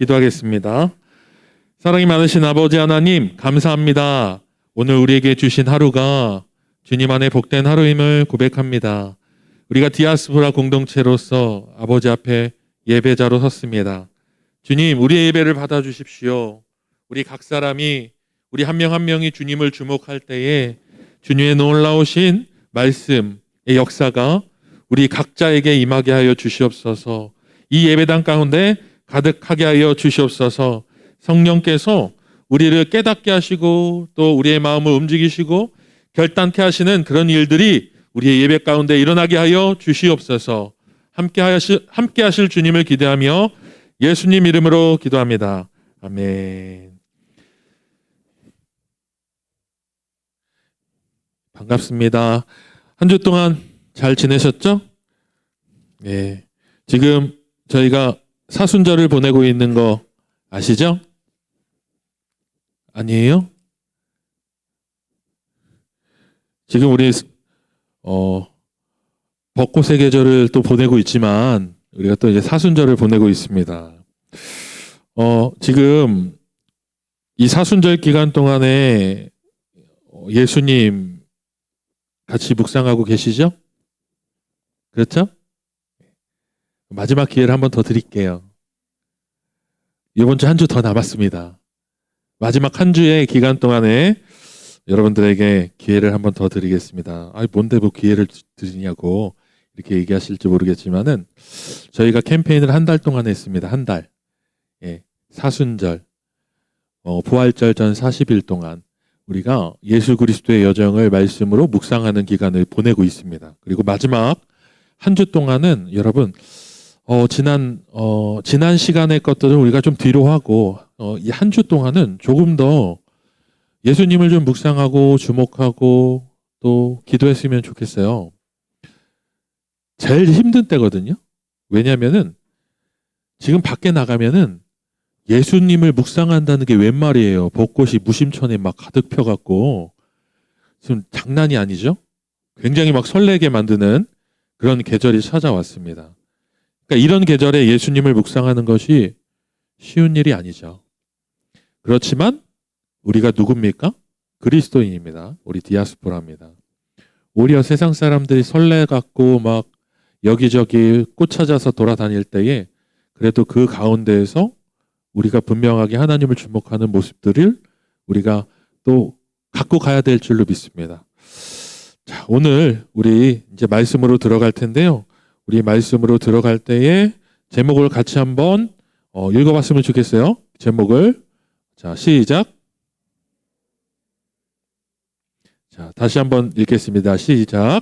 기도하겠습니다. 사랑이 많으신 아버지 하나님, 감사합니다. 오늘 우리에게 주신 하루가 주님 안에 복된 하루임을 고백합니다. 우리가 디아스포라 공동체로서 아버지 앞에 예배자로 섰습니다. 주님, 우리의 예배를 받아주십시오. 우리 각 사람이, 우리 한 명 한 명이 주님을 주목할 때에 주님의 놀라우신 말씀의 역사가 우리 각자에게 임하게 하여 주시옵소서. 이 예배당 가운데 가득하게 하여 주시옵소서. 성령께서 우리를 깨닫게 하시고 또 우리의 마음을 움직이시고 결단케 하시는 그런 일들이 우리의 예배 가운데 일어나게 하여 주시옵소서. 함께 하실 주님을 기대하며 예수님 이름으로 기도합니다. 아멘. 반갑습니다. 한 주 동안 잘 지내셨죠? 네. 지금 저희가 사순절을 보내고 있는 거 아시죠? 아니에요? 지금 우리 벚꽃의 계절을 또 보내고 있지만 우리가 또 이제 사순절을 보내고 있습니다. 지금 이 사순절 기간 동안에 예수님 같이 묵상하고 계시죠? 그렇죠? 마지막 기회를 한 번 더 드릴게요. 이번 주 한 주 더 남았습니다. 마지막 한 주의 기간 동안에 여러분들에게 기회를 한 번 더 드리겠습니다. 뭔데 뭐 기회를 드리냐고 이렇게 얘기하실지 모르겠지만은 저희가 캠페인을 한 달 동안 했습니다. 한 달. 예, 사순절, 부활절 전 40일 동안 우리가 예수 그리스도의 여정을 말씀으로 묵상하는 기간을 보내고 있습니다. 그리고 마지막 한 주 동안은 여러분 지난 시간의 것들은 우리가 좀 뒤로 하고 이 한 주 동안은 조금 더 예수님을 좀 묵상하고 주목하고 또 기도했으면 좋겠어요. 제일 힘든 때거든요. 왜냐하면은 지금 밖에 나가면은 예수님을 묵상한다는 게 웬 말이에요. 벚꽃이 무심천에 막 가득 펴갖고 지금 장난이 아니죠. 굉장히 막 설레게 만드는 그런 계절이 찾아왔습니다. 그러니까 이런 계절에 예수님을 묵상하는 것이 쉬운 일이 아니죠. 그렇지만 우리가 누굽니까? 그리스도인입니다. 우리 디아스포라입니다. 오히려 세상 사람들이 설레갖고 막 여기저기 꽃 찾아서 돌아다닐 때에 그래도 그 가운데에서 우리가 분명하게 하나님을 주목하는 모습들을 우리가 또 갖고 가야 될 줄로 믿습니다. 자, 오늘 우리 이제 말씀으로 들어갈 텐데요. 우리 말씀으로 들어갈 때에 제목을 같이 한번 읽어봤으면 좋겠어요. 제목을. 자, 시작. 자, 다시 한번 읽겠습니다. 시작.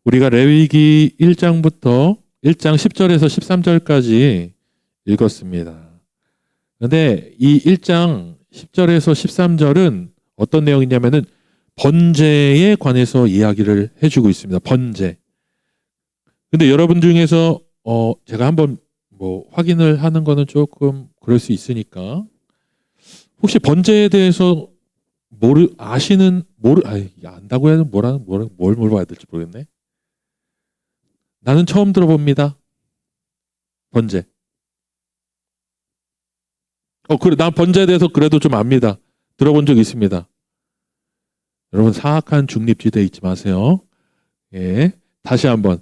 우리가 레위기 1장 10절에서 13절까지 읽었습니다. 그런데 이 1장 10절에서 13절은 어떤 내용이냐면은 번제에 관해서 이야기를 해주고 있습니다. 번제. 근데 여러분 중에서 제가 한번 확인을 하는 거는 조금 그럴 수 있으니까 혹시 번제에 대해서 안다고 해야 뭘 물어봐야 될지 모르겠네. 나는 처음 들어봅니다. 번제. 그래, 난 번제에 대해서 그래도 좀 압니다. 들어본 적 있습니다. 여러분, 사악한 중립지대에 있지 마세요. 예. 다시 한번.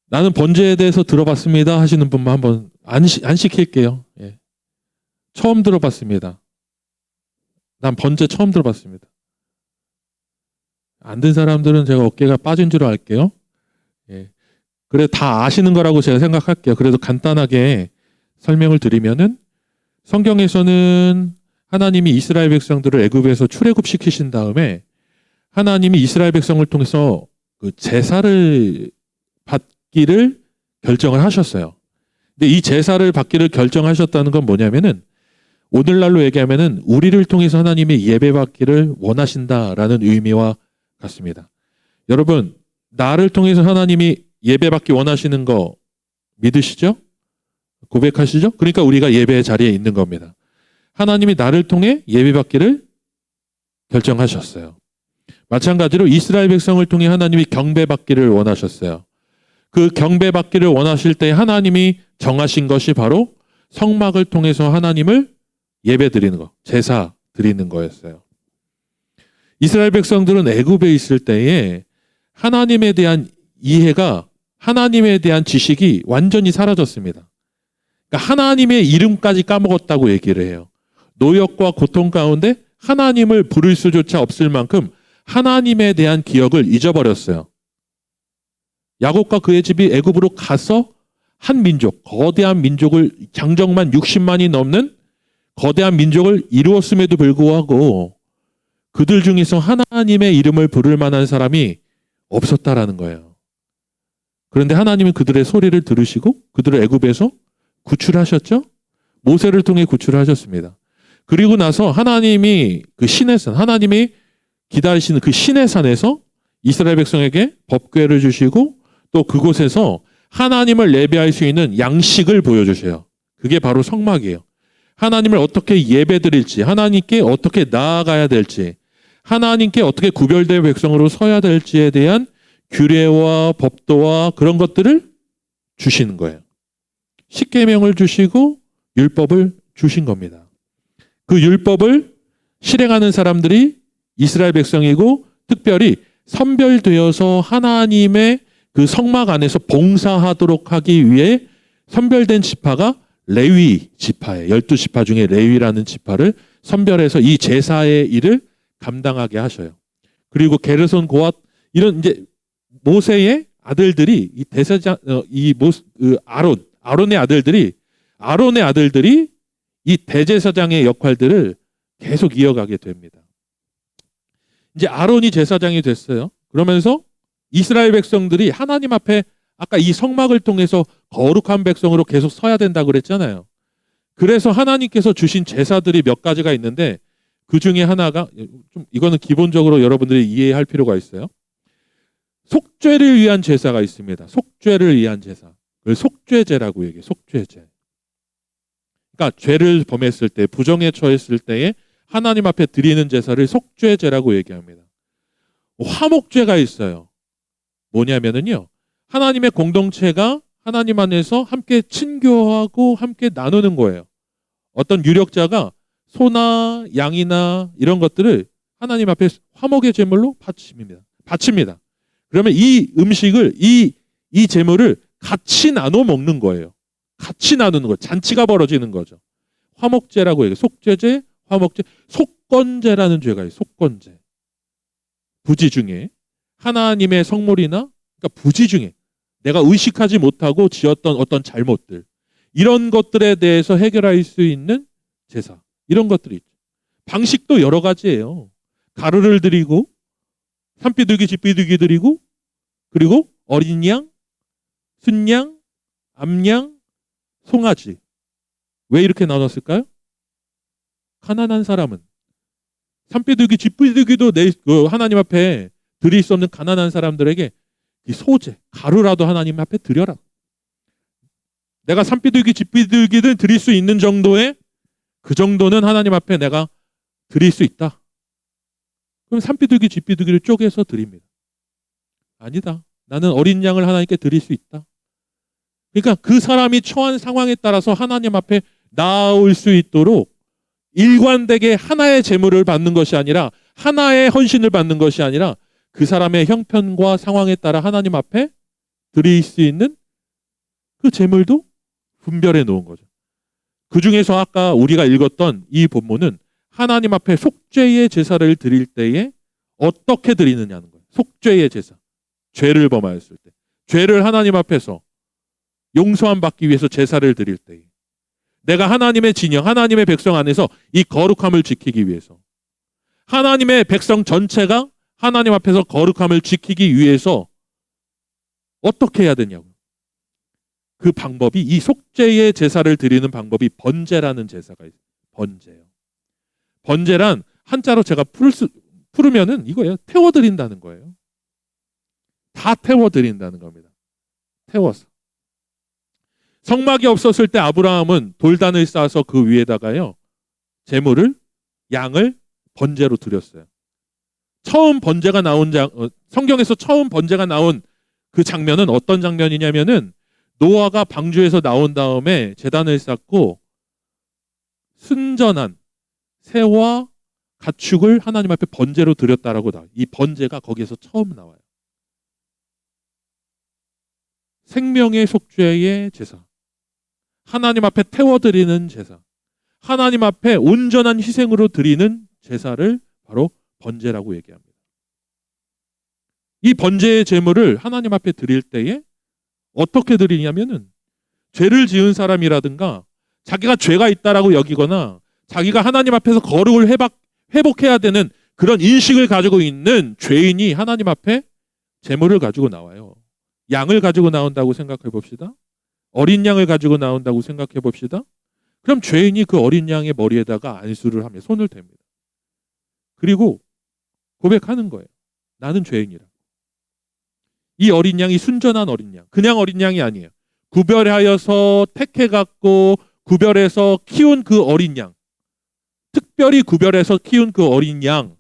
나는 번제에 대해서 들어봤습니다 하시는 분만 한번 안 시킬게요. 예. 처음 들어봤습니다. 난 번제 처음 들어봤습니다. 안 든 사람들은 제가 어깨가 빠진 줄 알게요. 예. 그래, 다 아시는 거라고 제가 생각할게요. 그래도 간단하게 설명을 드리면은 성경에서는 하나님이 이스라엘 백성들을 애굽에서 출애굽시키신 다음에 하나님이 이스라엘 백성을 통해서 그 제사를 받기를 결정을 하셨어요. 근데 이 제사를 받기를 결정하셨다는 건 뭐냐면은 오늘날로 얘기하면은 우리를 통해서 하나님의 예배 받기를 원하신다라는 의미와 같습니다. 여러분, 나를 통해서 하나님이 예배 받기 원하시는 거 믿으시죠? 고백하시죠? 그러니까 우리가 예배의 자리에 있는 겁니다. 하나님이 나를 통해 예배 받기를 결정하셨어요. 마찬가지로 이스라엘 백성을 통해 하나님이 경배 받기를 원하셨어요. 그 경배받기를 원하실 때 하나님이 정하신 것이 바로 성막을 통해서 하나님을 예배드리는 것, 제사 드리는 거였어요. 이스라엘 백성들은 애굽에 있을 때에 하나님에 대한 이해가, 하나님에 대한 지식이 완전히 사라졌습니다. 그러니까 하나님의 이름까지 까먹었다고 얘기를 해요. 노역과 고통 가운데 하나님을 부를 수조차 없을 만큼 하나님에 대한 기억을 잊어버렸어요. 야곱과 그의 집이 애굽으로 가서 한 민족, 거대한 민족을, 장정만 60만이 넘는 거대한 민족을 이루었음에도 불구하고 그들 중에서 하나님의 이름을 부를 만한 사람이 없었다라는 거예요. 그런데 하나님은 그들의 소리를 들으시고 그들을 애굽에서 구출하셨죠? 모세를 통해 구출하셨습니다. 그리고 나서 하나님이 그 신의 산, 하나님이 기다리시는 그 신의 산에서 이스라엘 백성에게 법궤를 주시고 또 그곳에서 하나님을 예배할 수 있는 양식을 보여주셔요. 그게 바로 성막이에요. 하나님을 어떻게 예배드릴지, 하나님께 어떻게 나아가야 될지, 하나님께 어떻게 구별된 백성으로 서야 될지에 대한 규례와 법도와 그런 것들을 주시는 거예요. 십계명을 주시고 율법을 주신 겁니다. 그 율법을 실행하는 사람들이 이스라엘 백성이고 특별히 선별되어서 하나님의 그 성막 안에서 봉사하도록 하기 위해 선별된 지파가 레위 지파예요. 12지파 중에 레위라는 지파를 선별해서 이 제사의 일을 감당하게 하셔요. 그리고 게르손, 고앗 이런 이제 모세의 아들들이 이 대제사장 아론의 아들들이 이 대제사장의 역할들을 계속 이어가게 됩니다. 이제 아론이 제사장이 됐어요. 그러면서 이스라엘 백성들이 하나님 앞에 아까 이 성막을 통해서 거룩한 백성으로 계속 서야 된다고 그랬잖아요. 그래서 하나님께서 주신 제사들이 몇 가지가 있는데 그 중에 하나가 좀 이거는 기본적으로 여러분들이 이해할 필요가 있어요. 속죄를 위한 제사가 있습니다. 속죄를 위한 제사. 그걸 속죄제라고 얘기해요. 속죄제. 그러니까 죄를 범했을 때, 부정에 처했을 때에 하나님 앞에 드리는 제사를 속죄제라고 얘기합니다. 화목제가 있어요. 뭐냐면은요. 하나님의 공동체가 하나님 안에서 함께 친교하고 함께 나누는 거예요. 어떤 유력자가 소나 양이나 이런 것들을 하나님 앞에 화목의 제물로 바칩니다. 그러면 이 음식을 이 제물을 같이 나눠 먹는 거예요. 같이 나누는 거, 잔치가 벌어지는 거죠. 화목제라고 얘기해요. 속죄제, 화목제, 속건제라는 죄가 있어요. 속건제. 부지 중에 하나님의 성물이나 그러니까 부지 중에 내가 의식하지 못하고 지었던 어떤 잘못들 이런 것들에 대해서 해결할 수 있는 제사 이런 것들이 있죠. 방식도 여러 가지예요. 가루를 드리고 산비둘기, 집비둘기 드리고 그리고 어린 양, 순양, 암양, 송아지. 왜 이렇게 나눴을까요? 가난한 사람은 산비둘기, 집비둘기도 하나님 앞에 드릴 수 없는 가난한 사람들에게 이 소재, 가루라도 하나님 앞에 드려라. 내가 산비둘기, 집비둘기를 드릴 수 있는 정도의 그 정도는 하나님 앞에 내가 드릴 수 있다. 그럼 산비둘기, 집비둘기를 쪼개서 드립니다. 아니다. 나는 어린 양을 하나님께 드릴 수 있다. 그러니까 그 사람이 처한 상황에 따라서 하나님 앞에 나아올 수 있도록 일관되게 하나의 제물을 받는 것이 아니라 하나의 헌신을 받는 것이 아니라 그 사람의 형편과 상황에 따라 하나님 앞에 드릴 수 있는 그 제물도 분별해 놓은 거죠. 그 중에서 아까 우리가 읽었던 이 본문은 하나님 앞에 속죄의 제사를 드릴 때에 어떻게 드리느냐는 거예요. 속죄의 제사. 죄를 범하였을 때. 죄를 하나님 앞에서 용서함 받기 위해서 제사를 드릴 때에. 내가 하나님의 진영, 하나님의 백성 안에서 이 거룩함을 지키기 위해서. 하나님의 백성 전체가 하나님 앞에서 거룩함을 지키기 위해서 어떻게 해야 되냐고. 그 방법이 이 속죄의 제사를 드리는 방법이 번제라는 제사가 있어요. 번제요. 번제란 한자로 제가 풀으면은 이거예요. 태워드린다는 거예요. 다 태워드린다는 겁니다. 태워서. 성막이 없었을 때 아브라함은 돌단을 쌓아서 그 위에다가요. 제물을 양을 번제로 드렸어요. 처음 번제가 나온 성경에서 처음 번제가 나온 그 장면은 어떤 장면이냐면은 노아가 방주에서 나온 다음에 제단을 쌓고 순전한 새와 가축을 하나님 앞에 번제로 드렸다라고 나와요. 이 번제가 거기에서 처음 나와요. 생명의 속죄의 제사, 하나님 앞에 태워드리는 제사, 하나님 앞에 온전한 희생으로 드리는 제사를 바로 번제라고 얘기합니다. 이 번제의 제물을 하나님 앞에 드릴 때에 어떻게 드리냐면은 죄를 지은 사람이라든가 자기가 죄가 있다라고 여기거나 자기가 하나님 앞에서 거룩을 회복해야 되는 그런 인식을 가지고 있는 죄인이 하나님 앞에 제물을 가지고 나와요. 양을 가지고 나온다고 생각해 봅시다. 어린 양을 가지고 나온다고 생각해 봅시다. 그럼 죄인이 그 어린 양의 머리에다가 안수를 하며 손을 댑니다. 그리고 고백하는 거예요. 나는 죄인이라. 이 어린 양이 순전한 어린 양, 그냥 어린 양이 아니에요. 구별하여서 택해갖고 구별해서 키운 그 어린 양, 특별히 구별해서 키운 그 어린 양,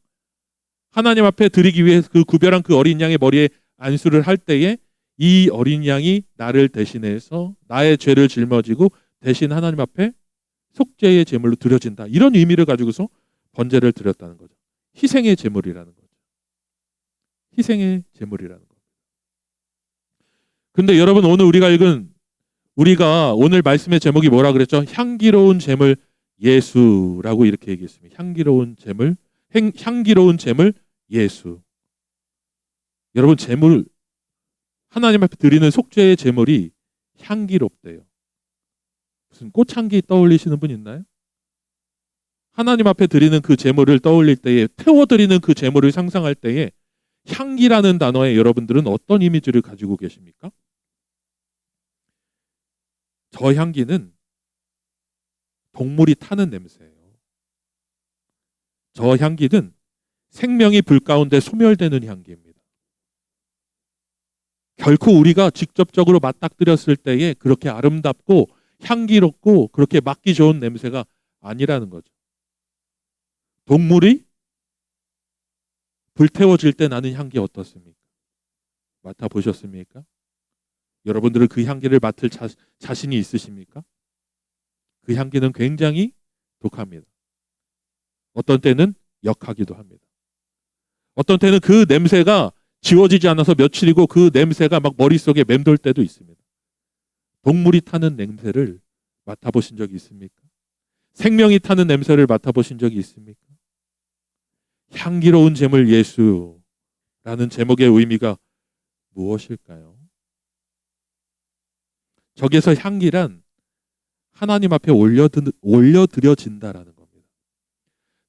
하나님 앞에 드리기 위해서 그 구별한 그 어린 양의 머리에 안수를 할 때에 이 어린 양이 나를 대신해서 나의 죄를 짊어지고 대신 하나님 앞에 속죄의 제물로 드려진다. 이런 의미를 가지고서 번제를 드렸다는 거죠. 희생의 제물이라는 거죠. 희생의 제물이라는 거죠. 근데 여러분 오늘 우리가 오늘 말씀의 제목이 뭐라 그랬죠? 향기로운 제물 예수라고 이렇게 얘기했습니다. 향기로운 제물 예수. 여러분 제물 하나님 앞에 드리는 속죄의 제물이 향기롭대요. 무슨 꽃향기 떠올리시는 분 있나요? 하나님 앞에 드리는 그 제물을 떠올릴 때에 태워드리는 그 제물을 상상할 때에 향기라는 단어에 여러분들은 어떤 이미지를 가지고 계십니까? 저 향기는 동물이 타는 냄새예요. 저 향기는 생명이 불 가운데 소멸되는 향기입니다. 결코 우리가 직접적으로 맞닥뜨렸을 때에 그렇게 아름답고 향기롭고 그렇게 맡기 좋은 냄새가 아니라는 거죠. 동물이 불태워질 때 나는 향기 어떻습니까? 맡아보셨습니까? 여러분들은 그 향기를 맡을 자신이 있으십니까? 그 향기는 굉장히 독합니다. 어떤 때는 역하기도 합니다. 어떤 때는 그 냄새가 지워지지 않아서 며칠이고 그 냄새가 막 머릿속에 맴돌 때도 있습니다. 동물이 타는 냄새를 맡아보신 적이 있습니까? 생명이 타는 냄새를 맡아보신 적이 있습니까? 향기로운 제물 예수라는 제목의 의미가 무엇일까요? 저기에서 향기란 하나님 앞에 올려드려진다라는 겁니다.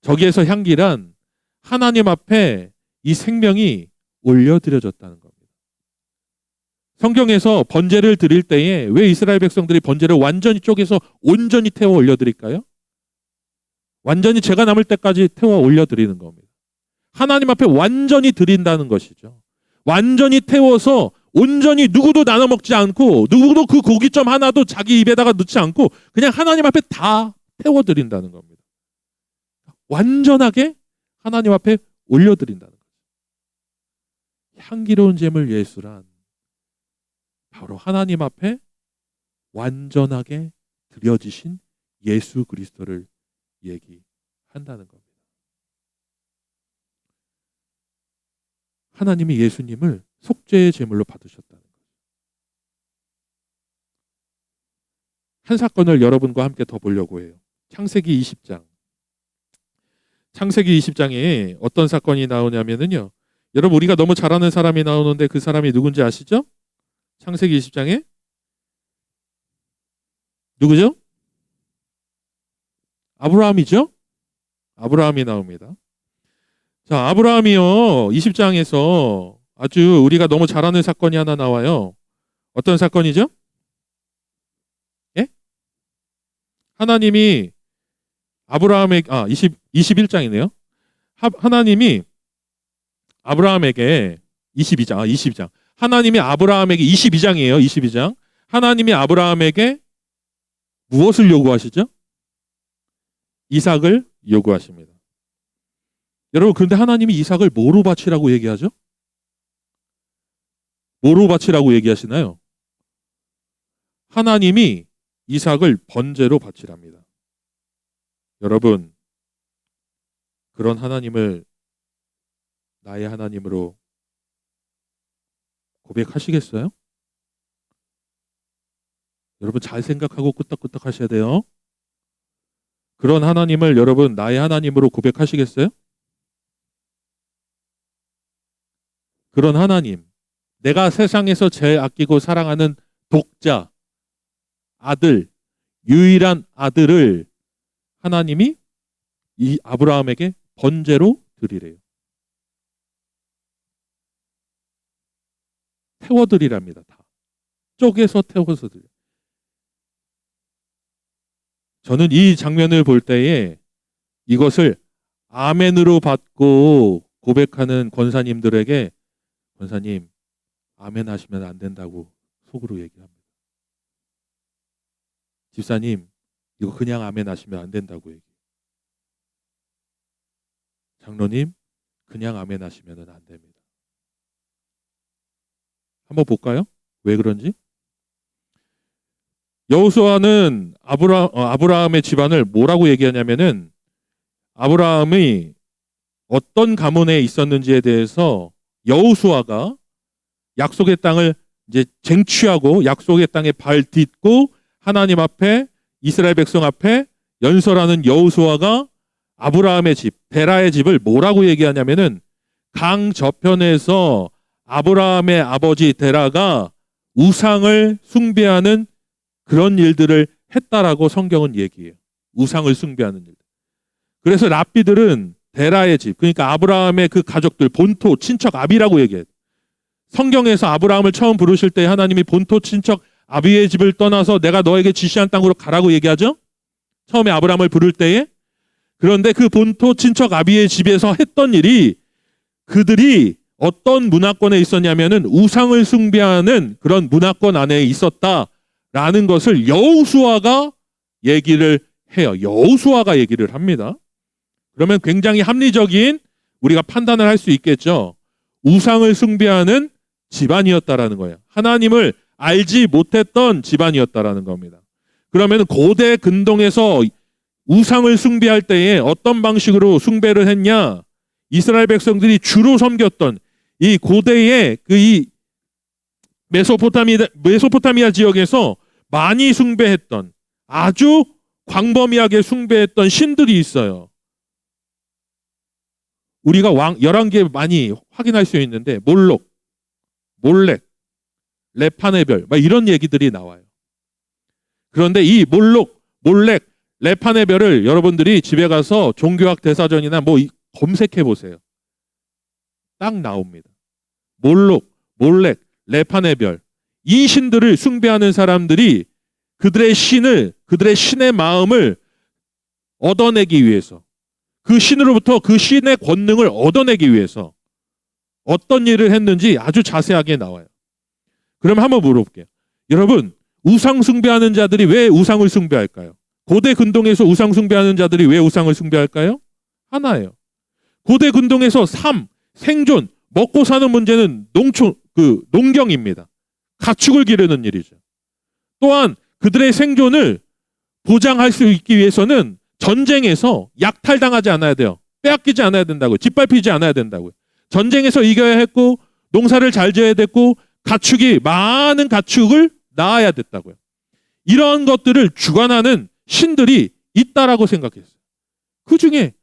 저기에서 향기란 하나님 앞에 이 생명이 올려드려졌다는 겁니다. 성경에서 번제를 드릴 때에 왜 이스라엘 백성들이 번제를 완전히 쪼개서 온전히 태워 올려드릴까요? 완전히 죄가 남을 때까지 태워 올려드리는 겁니다. 하나님 앞에 완전히 드린다는 것이죠. 완전히 태워서 온전히 누구도 나눠 먹지 않고 누구도 그 고기점 하나도 자기 입에다가 넣지 않고 그냥 하나님 앞에 다 태워드린다는 겁니다. 완전하게 하나님 앞에 올려드린다는 거죠. 향기로운 제물 예수란 바로 하나님 앞에 완전하게 드려지신 예수 그리스도를 얘기한다는 겁니다. 하나님이 예수님을 속죄의 제물로 받으셨다는 거예요. 한 사건을 여러분과 함께 더 보려고 해요. 창세기 20장. 창세기 20장에 어떤 사건이 나오냐면요. 여러분 우리가 너무 잘 아는 사람이 나오는데 그 사람이 누군지 아시죠? 창세기 20장에 누구죠? 아브라함이죠? 아브라함이 나옵니다. 자, 아브라함이요. 20장에서 아주 우리가 너무 잘 아는 사건이 하나 나와요. 어떤 사건이죠? 예? 하나님이 아브라함에게 21장이네요. 하나님이 아브라함에게 22장. 하나님이 아브라함에게 22장이에요. 22장. 하나님이 아브라함에게 무엇을 요구하시죠? 이삭을 요구하십니다. 여러분 그런데 하나님이 이삭을 뭐로 바치라고 얘기하죠? 뭐로 바치라고 얘기하시나요? 하나님이 이삭을 번제로 바치랍니다. 여러분, 그런 하나님을 나의 하나님으로 고백하시겠어요? 여러분 잘 생각하고 끄떡끄떡 하셔야 돼요. 그런 하나님을 여러분 나의 하나님으로 고백하시겠어요? 그런 하나님, 내가 세상에서 제일 아끼고 사랑하는 독자, 아들, 유일한 아들을 하나님이 이 아브라함에게 번제로 드리래요. 태워드리랍니다. 다. 쪼개서 태워서 드려. 저는 이 장면을 볼 때에 이것을 아멘으로 받고 고백하는 권사님들에게 권사님, 아멘 하시면 안 된다고 속으로 얘기합니다. 집사님, 이거 그냥 아멘 하시면 안 된다고 얘기해요. 장로님, 그냥 아멘 하시면 안 됩니다. 한번 볼까요? 왜 그런지? 여호수아는 아브라함의 집안을 뭐라고 얘기하냐면은 아브라함이 어떤 가문에 있었는지에 대해서 여호수아가 약속의 땅을 이제 쟁취하고 약속의 땅에 발 딛고 하나님 앞에 이스라엘 백성 앞에 연설하는 여호수아가 아브라함의 집, 데라의 집을 뭐라고 얘기하냐면은 강 저편에서 아브라함의 아버지 데라가 우상을 숭배하는 그런 일들을 했다라고 성경은 얘기해요. 우상을 숭배하는 일. 그래서 랍비들은 데라의 집, 그러니까 아브라함의 그 가족들, 본토, 친척, 아비라고 얘기해요. 성경에서 아브라함을 처음 부르실 때 하나님이 본토, 친척, 아비의 집을 떠나서 내가 너에게 지시한 땅으로 가라고 얘기하죠. 처음에 아브라함을 부를 때에. 그런데 그 본토, 친척, 아비의 집에서 했던 일이 그들이 어떤 문화권에 있었냐면은 우상을 숭배하는 그런 문화권 안에 있었다라는 것을 여호수아가 얘기를 해요. 여호수아가 얘기를 합니다. 그러면 굉장히 합리적인 우리가 판단을 할 수 있겠죠. 우상을 숭배하는 집안이었다라는 거예요. 하나님을 알지 못했던 집안이었다라는 겁니다. 그러면 고대 근동에서 우상을 숭배할 때에 어떤 방식으로 숭배를 했냐? 이스라엘 백성들이 주로 섬겼던 이 고대의 이 메소포타미아 지역에서 많이 숭배했던 아주 광범위하게 숭배했던 신들이 있어요. 우리가 열왕기에 많이 확인할 수 있는데 몰록, 몰렉, 레파네별 막 이런 얘기들이 나와요. 그런데 이 몰록, 몰렉, 레파네별을 여러분들이 집에 가서 종교학 대사전이나 뭐 검색해 보세요. 딱 나옵니다. 몰록, 몰렉, 레파네별 이 신들을 숭배하는 사람들이 그들의 신의 마음을 얻어내기 위해서 그 신으로부터 그 신의 권능을 얻어내기 위해서 어떤 일을 했는지 아주 자세하게 나와요. 그럼 한번 물어볼게요. 여러분, 우상 숭배하는 자들이 왜 우상을 숭배할까요? 고대 근동에서 우상 숭배하는 자들이 왜 우상을 숭배할까요? 하나예요. 고대 근동에서 삶, 생존, 먹고 사는 문제는 농경입니다. 가축을 기르는 일이죠. 또한 그들의 생존을 보장할 수 있기 위해서는 전쟁에서 약탈당하지 않아야 돼요. 빼앗기지 않아야 된다고요. 짓밟히지 않아야 된다고요. 전쟁에서 이겨야 했고 농사를 잘 지어야 됐고 많은 가축을 낳아야 됐다고요. 이런 것들을 주관하는 신들이 있다라고 생각했어요. 그 중에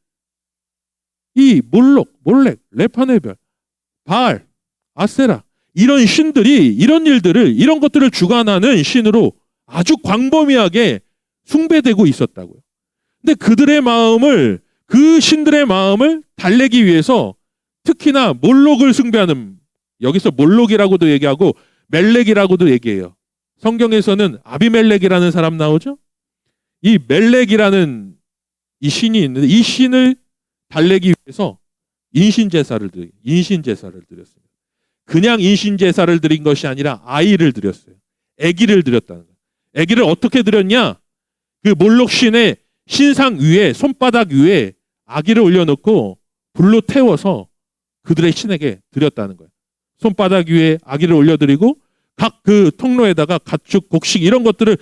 이 몰록, 몰렉, 레파네별, 바알, 아세라 이런 신들이 이런 것들을 주관하는 신으로 아주 광범위하게 숭배되고 있었다고요. 근데 그 신들의 마음을 달래기 위해서 특히나 몰록을 숭배하는, 여기서 몰록이라고도 얘기하고 멜렉이라고도 얘기해요. 성경에서는 아비멜렉이라는 사람 나오죠? 이 멜렉이라는 이 신이 있는데 이 신을 달래기 위해서 인신제사를 드렸습니다. 그냥 인신제사를 드린 것이 아니라 아이를 드렸어요. 아기를 드렸다는 거예요. 아기를 어떻게 드렸냐? 그 몰록 신의 신상 위에, 손바닥 위에 아기를 올려놓고 불로 태워서 그들의 신에게 드렸다는 거예요. 손바닥 위에 아기를 올려드리고 각 그 통로에다가 가축, 곡식 이런 것들을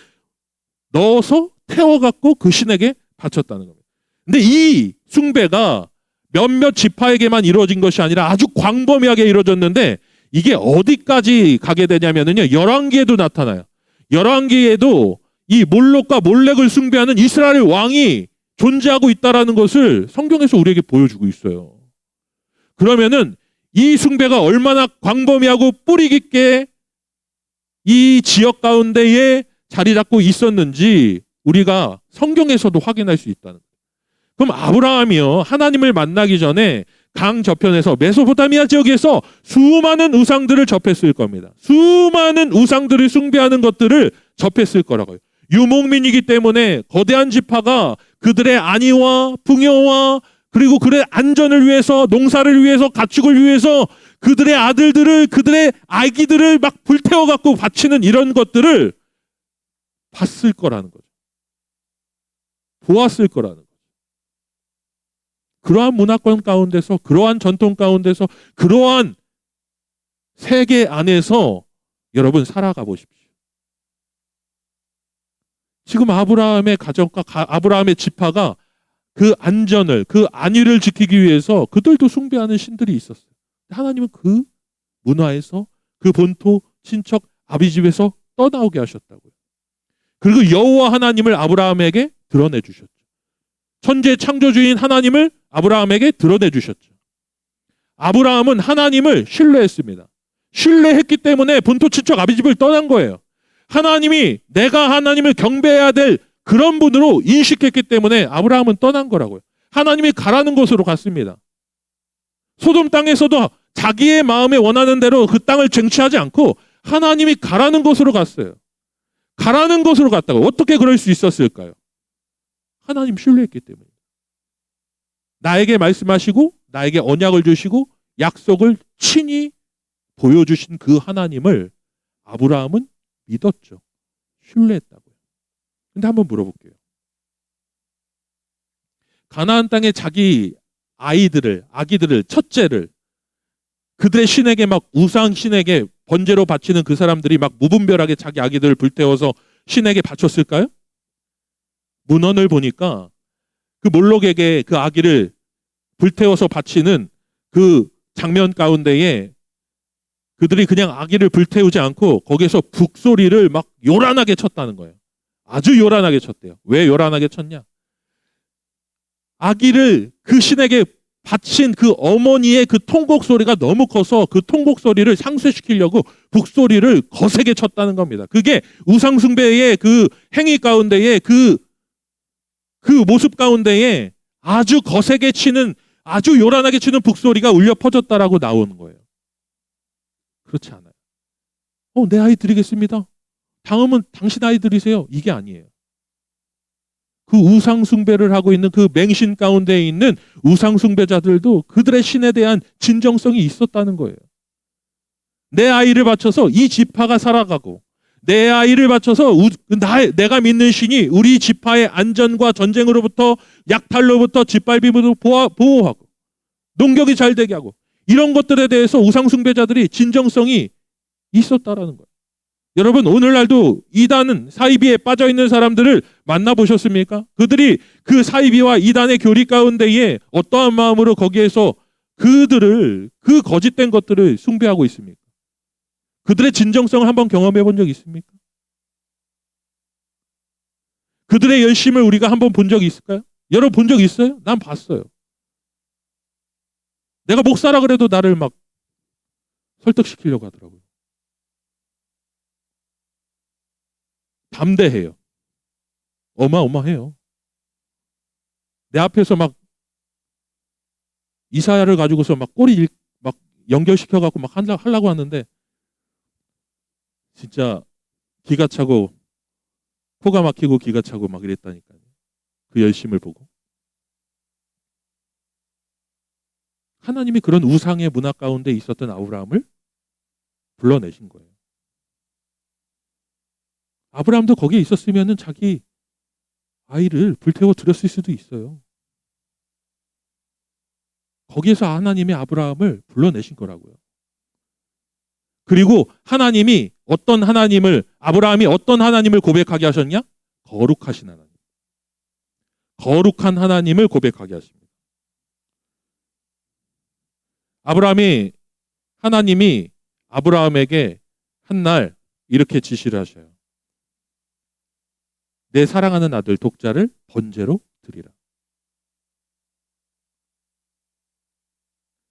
넣어서 태워갖고 그 신에게 바쳤다는 겁니다. 근데 이 숭배가 몇몇 지파에게만 이루어진 것이 아니라 아주 광범위하게 이루어졌는데 이게 어디까지 가게 되냐면요. 열왕기에도 나타나요. 열왕기에도 이 몰록과 몰렉을 숭배하는 이스라엘 왕이 존재하고 있다라는 것을 성경에서 우리에게 보여주고 있어요. 그러면은 이 숭배가 얼마나 광범위하고 뿌리 깊게 이 지역 가운데에 자리 잡고 있었는지 우리가 성경에서도 확인할 수 있다는 거예요. 그럼 아브라함이요, 하나님을 만나기 전에 강 저편에서 메소포타미아 지역에서 수많은 우상들을 접했을 겁니다. 수많은 우상들을 숭배하는 것들을 접했을 거라고요. 유목민이기 때문에 거대한 지파가 그들의 안위와 풍요와 그리고 그들의 안전을 위해서, 농사를 위해서, 가축을 위해서 그들의 아들들을, 그들의 아기들을 막 불태워갖고 바치는 이런 것들을 봤을 거라는 거죠. 보았을 거라는 거죠. 그러한 문화권 가운데서, 그러한 전통 가운데서, 그러한 세계 안에서 여러분 살아가 보십시오. 지금 아브라함의 가정과 아브라함의 지파가 그 안전을, 그 안위를 지키기 위해서 그들도 숭배하는 신들이 있었어요. 하나님은 그 문화에서, 그 본토, 친척, 아비집에서 떠나오게 하셨다고요. 그리고 여호와 하나님을 아브라함에게 드러내 주셨죠. 천재 창조주인 하나님을 아브라함에게 드러내 주셨죠. 아브라함은 하나님을 신뢰했습니다. 신뢰했기 때문에 본토, 친척, 아비집을 떠난 거예요. 하나님이 내가 하나님을 경배해야 될 그런 분으로 인식했기 때문에 아브라함은 떠난 거라고요. 하나님이 가라는 곳으로 갔습니다. 소돔 땅에서도 자기의 마음에 원하는 대로 그 땅을 쟁취하지 않고 하나님이 가라는 곳으로 갔어요. 가라는 곳으로 갔다고. 어떻게 그럴 수 있었을까요? 하나님 신뢰했기 때문에. 나에게 말씀하시고 나에게 언약을 주시고 약속을 친히 보여주신 그 하나님을 아브라함은 믿었죠. 신뢰했다고요. 근데 한번 물어볼게요. 가나안 땅에 자기 아기들을, 첫째를 그들의 신에게 막 우상 신에게 번제로 바치는 그 사람들이 막 무분별하게 자기 아기들을 불태워서 신에게 바쳤을까요? 문헌을 보니까 그 몰록에게 그 아기를 불태워서 바치는 그 장면 가운데에 그들이 그냥 아기를 불태우지 않고 거기에서 북소리를 막 요란하게 쳤다는 거예요. 아주 요란하게 쳤대요. 왜 요란하게 쳤냐? 아기를 그 신에게 바친 그 어머니의 그 통곡 소리가 너무 커서 그 통곡 소리를 상쇄시키려고 북소리를 거세게 쳤다는 겁니다. 그게 우상숭배의 그 행위 가운데에 그 모습 가운데에 아주 거세게 치는, 아주 요란하게 치는 북소리가 울려 퍼졌다라고 나오는 거예요. 그렇지 않아요. 내 아이 드리겠습니다. 다음은 당신 아이 드리세요. 이게 아니에요. 그 우상숭배를 하고 있는 그 맹신 가운데 있는 우상숭배자들도 그들의 신에 대한 진정성이 있었다는 거예요. 내 아이를 바쳐서 이 지파가 살아가고, 내 아이를 바쳐서 내가 믿는 신이 우리 지파의 안전과 전쟁으로부터, 약탈로부터, 짓밟힘으로부터 보호하고 농경이 잘 되게 하고, 이런 것들에 대해서 우상숭배자들이 진정성이 있었다라는 거예요. 여러분, 오늘날도 이단은 사이비에 빠져있는 사람들을 만나보셨습니까? 그들이 그 사이비와 이단의 교리 가운데에 어떠한 마음으로 거기에서 그들을, 그 거짓된 것들을 숭배하고 있습니까? 그들의 진정성을 한번 경험해 본 적 있습니까? 그들의 열심을 우리가 한번 본 적이 있을까요? 여러분 본 적 있어요? 난 봤어요. 내가 목사라 그래도 나를 막 설득시키려고 하더라고요. 담대해요. 어마어마해요. 내 앞에서 막 이사야를 가지고서 막 꼬리 막 연결시켜갖고 막 하려고 하는데 진짜 기가 차고 코가 막히고 기가 차고 막 이랬다니까요. 그 열심을 보고. 하나님이 그런 우상의 문화 가운데 있었던 아브라함을 불러내신 거예요. 아브라함도 거기에 있었으면 자기 아이를 불태워 드렸을 수도 있어요. 거기에서 하나님이 아브라함을 불러내신 거라고요. 그리고 하나님이 아브라함이 어떤 하나님을 고백하게 하셨냐? 거룩하신 하나님. 거룩한 하나님을 고백하게 하십니다. 하나님이 아브라함에게 한 날 이렇게 지시를 하셔요. 내 사랑하는 아들 독자를 번제로 드리라.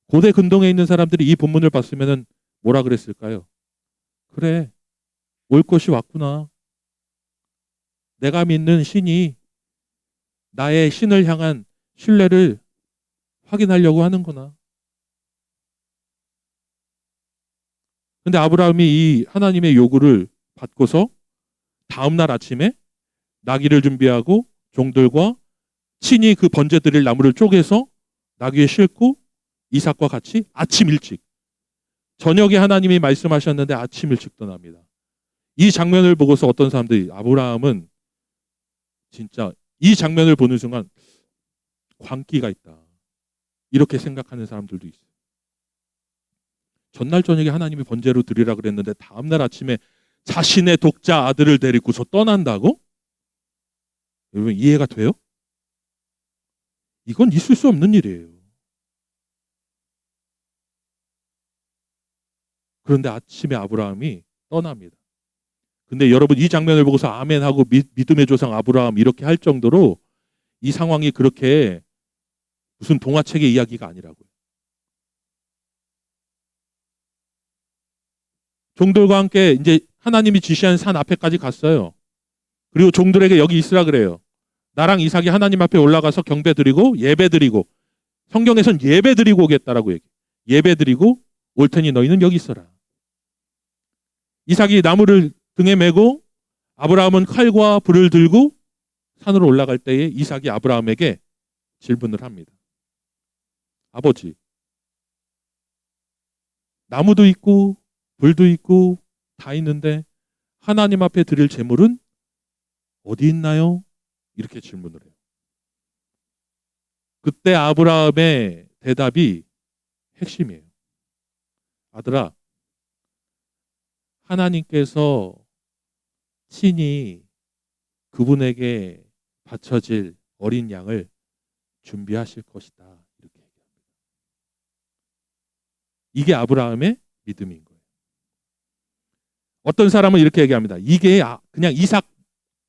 고대 근동에 있는 사람들이 이 본문을 봤으면 뭐라 그랬을까요? 그래, 올 것이 왔구나. 내가 믿는 신이 나의 신을 향한 신뢰를 확인하려고 하는구나. 근데 아브라함이 이 하나님의 요구를 받고서 다음날 아침에 나귀를 준비하고 종들과 친히 그 번제 드릴 나무를 쪼개서 나귀에 싣고 이삭과 같이 아침 일찍, 저녁에 하나님이 말씀하셨는데 아침 일찍 떠납니다. 이 장면을 보고서 어떤 사람들이, 아브라함은 진짜 이 장면을 보는 순간 광기가 있다, 이렇게 생각하는 사람들도 있어요. 전날 저녁에 하나님이 번제로 드리라 그랬는데 다음날 아침에 자신의 독자 아들을 데리고서 떠난다고? 여러분, 이해가 돼요? 이건 있을 수 없는 일이에요. 그런데 아침에 아브라함이 떠납니다. 근데 여러분, 이 장면을 보고서 아멘하고 믿음의 조상 아브라함 이렇게 할 정도로 이 상황이 그렇게 무슨 동화책의 이야기가 아니라고요. 종들과 함께 이제 하나님이 지시한 산 앞에까지 갔어요. 그리고 종들에게 여기 있으라 그래요. 나랑 이삭이 하나님 앞에 올라가서 경배드리고 예배드리고, 성경에선 예배드리고 오겠다라고 얘기해요. 예배드리고 올 테니 너희는 여기 있어라. 이삭이 나무를 등에 메고 아브라함은 칼과 불을 들고 산으로 올라갈 때에 이삭이 아브라함에게 질문을 합니다. 아버지, 나무도 있고 불도 있고 다 있는데 하나님 앞에 드릴 제물은 어디 있나요? 이렇게 질문을 해요. 그때 아브라함의 대답이 핵심이에요. 아들아, 하나님께서 친히 그분에게 바쳐질 어린 양을 준비하실 것이다, 이렇게 얘기합니다. 이게 아브라함의 믿음인 거예요. 어떤 사람은 이렇게 얘기합니다. 이게 그냥 이삭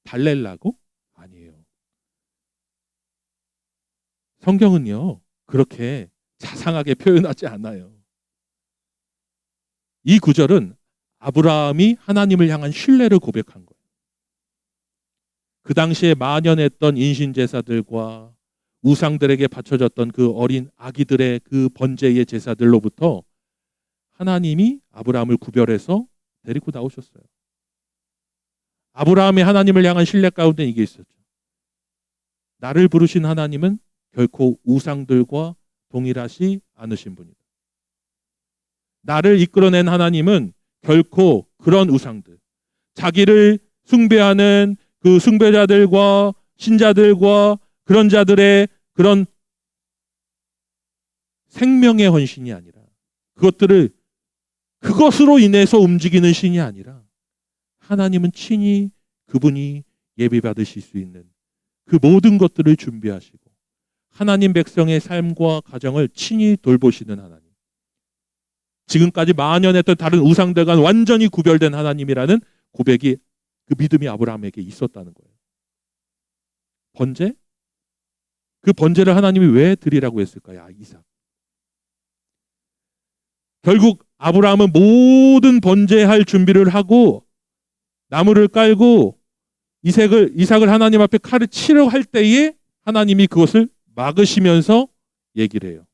달래려고? 아니에요. 성경은요, 그렇게 자상하게 표현하지 않아요. 이 구절은 아브라함이 하나님을 향한 신뢰를 고백한 거예요. 그 당시에 만연했던 인신제사들과 우상들에게 바쳐졌던 그 어린 아기들의 그 번제의 제사들로부터 하나님이 아브라함을 구별해서 데리고 나오셨어요. 아브라함의 하나님을 향한 신뢰 가운데 이게 있었죠. 나를 부르신 하나님은 결코 우상들과 동일하지 않으신 분이다. 나를 이끌어낸 하나님은 결코 그런 우상들, 자기를 숭배하는 그 숭배자들과 신자들과 그런 자들의 그런 생명의 헌신이 아니라, 그것으로 인해서 움직이는 신이 아니라, 하나님은 친히 그분이 예배 받으실 수 있는 그 모든 것들을 준비하시고 하나님 백성의 삶과 가정을 친히 돌보시는 하나님, 지금까지 만연했던 다른 우상들과는 완전히 구별된 하나님이라는 고백이, 그 믿음이 아브라함에게 있었다는 거예요. 번제? 그 번제를 하나님이 왜 드리라고 했을까요? 이삭. 결국 아브라함은 모든 번제할 준비를 하고 나무를 깔고 이삭을 하나님 앞에 칼을 치려 할 때에 하나님이 그것을 막으시면서 얘기를 해요.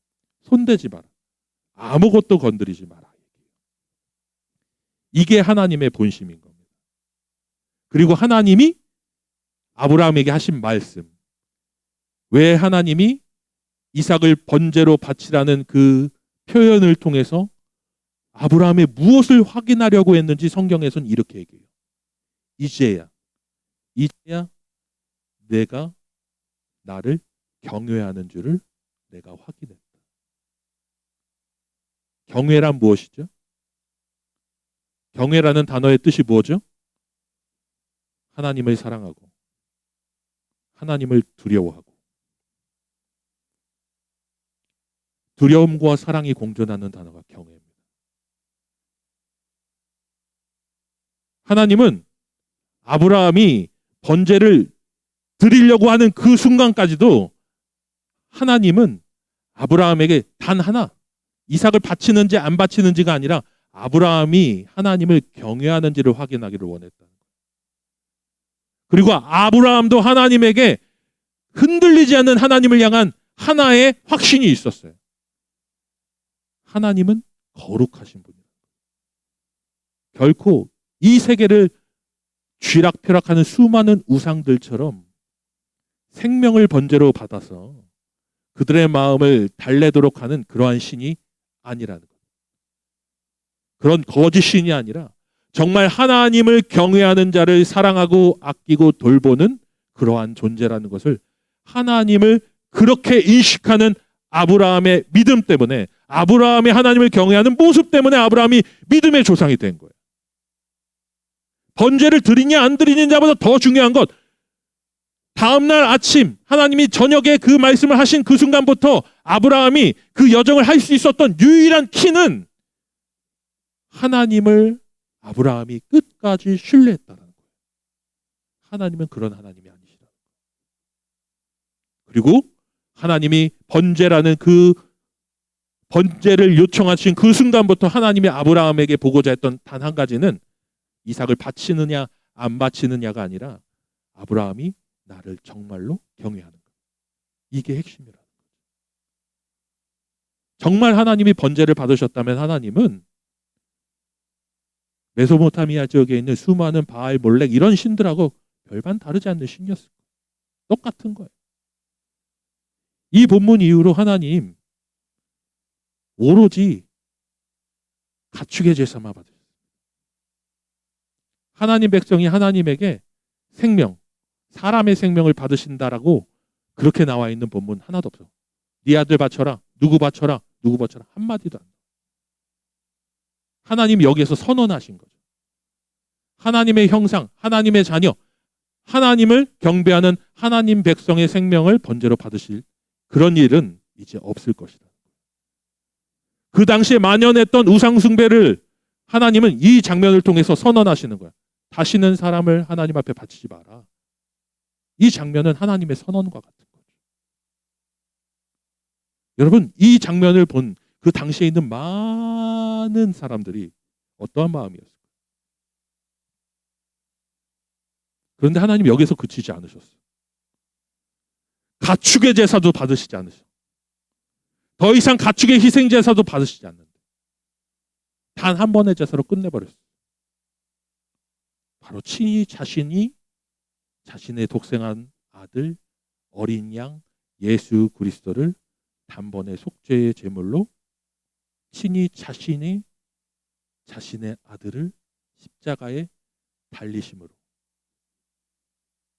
손대지 마라. 아무것도 건드리지 마라. 이게 하나님의 본심인 겁니다. 그리고 하나님이 아브라함에게 하신 말씀, 왜 하나님이 이삭을 번제로 바치라는 그 표현을 통해서 아브라함의 무엇을 확인하려고 했는지 성경에서는 이렇게 얘기해요. 이제야 내가 나를 경외하는 줄을 내가 확인했다. 경외란 무엇이죠? 경외라는 단어의 뜻이 뭐죠? 하나님을 사랑하고 하나님을 두려워하고 두려움과 사랑이 공존하는 단어가 경외입니다. 하나님은 아브라함이 번제를 드리려고 하는 그 순간까지도 하나님은 아브라함에게 단 하나, 이삭을 바치는지 안 바치는지가 아니라 아브라함이 하나님을 경외하는지를 확인하기를 원했다. 그리고 아브라함도 하나님에게 흔들리지 않는 하나님을 향한 하나의 확신이 있었어요. 하나님은 거룩하신 분이에요. 결코 이 세계를 쥐락펴락하는 수많은 우상들처럼 생명을 번제로 받아서 그들의 마음을 달래도록 하는 그러한 신이 아니라는 것. 그런 거짓 신이 아니라 정말 하나님을 경외하는 자를 사랑하고 아끼고 돌보는 그러한 존재라는 것을 하나님을 그렇게 인식하는 아브라함의 믿음 때문에, 아브라함이 하나님을 경외하는 모습 때문에 아브라함이 믿음의 조상이 된 거예요. 번제를 드리냐 안 드리느냐보다 더 중요한 것, 다음날 아침 하나님이 저녁에 그 말씀을 하신 그 순간부터 아브라함이 그 여정을 할 수 있었던 유일한 키는 하나님을 아브라함이 끝까지 신뢰했다는 거예요. 하나님은 그런 하나님이 아니시다. 그리고 하나님이 번제라는 그 번제를 요청하신 그 순간부터 하나님이 아브라함에게 보고자 했던 단 한 가지는 이삭을 바치느냐 안 바치느냐가 아니라 아브라함이 나를 정말로 경외하는 것. 이게 핵심이라는 거죠. 정말 하나님이 번제를 받으셨다면 하나님은 메소포타미아 지역에 있는 수많은 바알, 몰렉 이런 신들하고 별반 다르지 않는 신이었을 거예요. 똑같은 거예요. 이 본문 이후로 하나님 오로지 가축의 제사만 받으셨어요. 하나님 백성이 하나님에게 생명, 사람의 생명을 받으신다라고 그렇게 나와 있는 본문 하나도 없어. 네 아들 바쳐라, 누구 바쳐라, 누구 바쳐라 한마디도 안 돼. 하나님 여기에서 선언하신 거죠. 하나님의 형상, 하나님의 자녀, 하나님을 경배하는 하나님 백성의 생명을 번제로 받으실 그런 일은 이제 없을 것이다. 그 당시에 만연했던 우상 숭배를 하나님은 이 장면을 통해서 선언하시는 거야. 다시는 사람을 하나님 앞에 바치지 마라. 이 장면은 하나님의 선언과 같은 거죠. 여러분, 이 장면을 본 그 당시에 있는 많은 사람들이 어떠한 마음이었을까요? 그런데 하나님 여기서 그치지 않으셨어요. 가축의 제사도 받으시지 않으셨어요. 더 이상 가축의 희생 제사도 받으시지 않는데 단 한 번의 제사로 끝내버렸어요. 바로 친히 자신이 자신의 독생한 아들 어린 양 예수 그리스도를 단번에 속죄의 제물로 친히 자신의 아들을 십자가에 달리심으로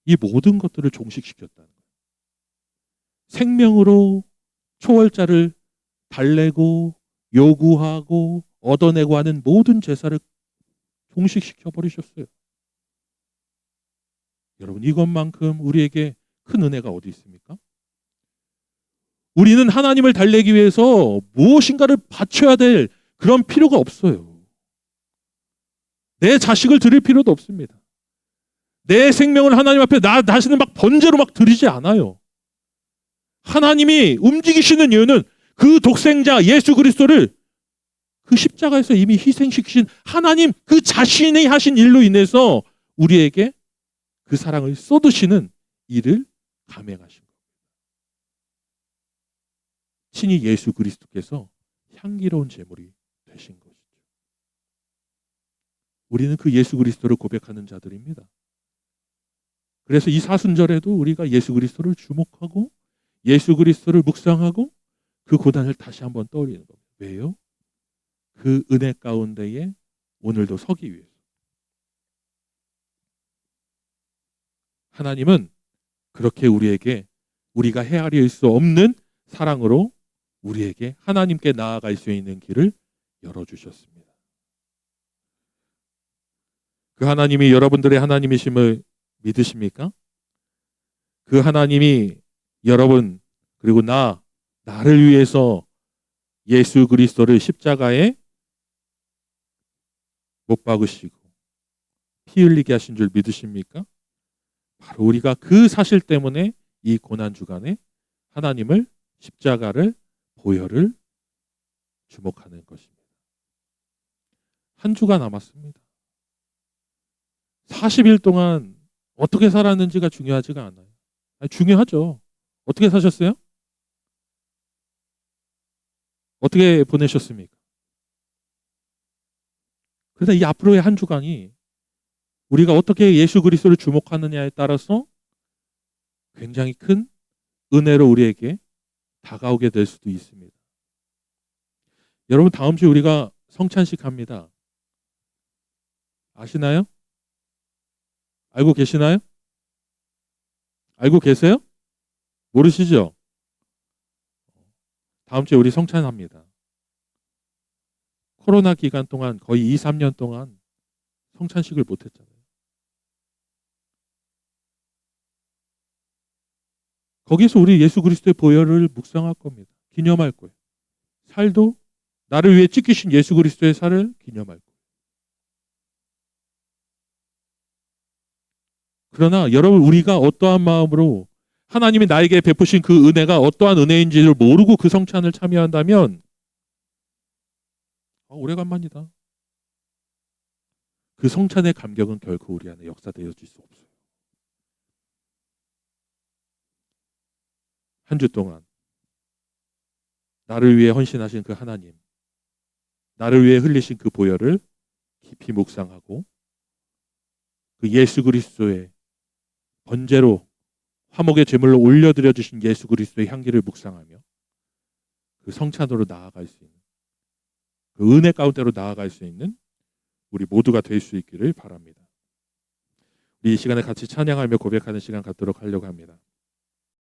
이 모든 것들을 종식시켰다는 거예요. 생명으로 초월자를 달래고 요구하고 얻어내고 하는 모든 제사를 종식시켜 버리셨어요. 여러분, 이것만큼 우리에게 큰 은혜가 어디 있습니까? 우리는 하나님을 달래기 위해서 무엇인가를 바쳐야 될 그런 필요가 없어요. 내 자식을 드릴 필요도 없습니다. 내 생명을 하나님 앞에 나 자신을 막 번제로 막 드리지 않아요. 하나님이 움직이시는 이유는 그 독생자 예수 그리스도를 그 십자가에서 이미 희생시키신 하나님 그 자신이 하신 일로 인해서 우리에게 그 사랑을 쏟으시는 일을 감행하신 겁니다. 친히 예수 그리스도께서 향기로운 제물이 되신 것이죠. 우리는 그 예수 그리스도를 고백하는 자들입니다. 그래서 이 사순절에도 우리가 예수 그리스도를 주목하고 예수 그리스도를 묵상하고 그 고난을 다시 한번 떠올리는 겁니다. 왜요? 그 은혜 가운데에 오늘도 서기 위해서. 하나님은 그렇게 우리에게 우리가 헤아릴 수 없는 사랑으로 우리에게 하나님께 나아갈 수 있는 길을 열어주셨습니다. 그 하나님이 여러분들의 하나님이심을 믿으십니까? 그 하나님이 여러분 그리고 나를 위해서 예수 그리스도를 십자가에 못 박으시고 피 흘리게 하신 줄 믿으십니까? 바로 우리가 그 사실 때문에 이 고난 주간에 하나님을 십자가를 보혈을 주목하는 것입니다. 한 주가 남았습니다. 40일 동안 어떻게 살았는지가 중요하지가 않아요. 아니, 중요하죠. 어떻게 사셨어요? 어떻게 보내셨습니까? 그래서 이 앞으로의 한 주간이 우리가 어떻게 예수 그리스도를 주목하느냐에 따라서 굉장히 큰 은혜로 우리에게 다가오게 될 수도 있습니다. 여러분 다음 주에 우리가 성찬식 합니다. 아시나요? 알고 계시나요? 알고 계세요? 모르시죠? 다음 주에 우리 성찬합니다. 코로나 기간 동안 거의 2, 3년 동안 성찬식을 못했잖아요. 거기서 우리 예수 그리스도의 보혈을 묵상할 겁니다. 기념할 거예요. 살도 나를 위해 찢기신 예수 그리스도의 살을 기념할 거예요. 그러나 여러분 우리가 어떠한 마음으로 하나님이 나에게 베푸신 그 은혜가 어떠한 은혜인지를 모르고 그 성찬을 참여한다면 오래간만이다. 그 성찬의 감격은 결코 우리 안에 역사되어질 수 없어요. 한 주 동안 나를 위해 헌신하신 그 하나님, 나를 위해 흘리신 그 보혈을 깊이 묵상하고 그 예수 그리스도의 번제로 화목의 제물로 올려드려 주신 예수 그리스도의 향기를 묵상하며 그 성찬으로 나아갈 수 있는 그 은혜 가운데로 나아갈 수 있는 우리 모두가 될 수 있기를 바랍니다. 우리 이 시간에 같이 찬양하며 고백하는 시간 갖도록 하려고 합니다.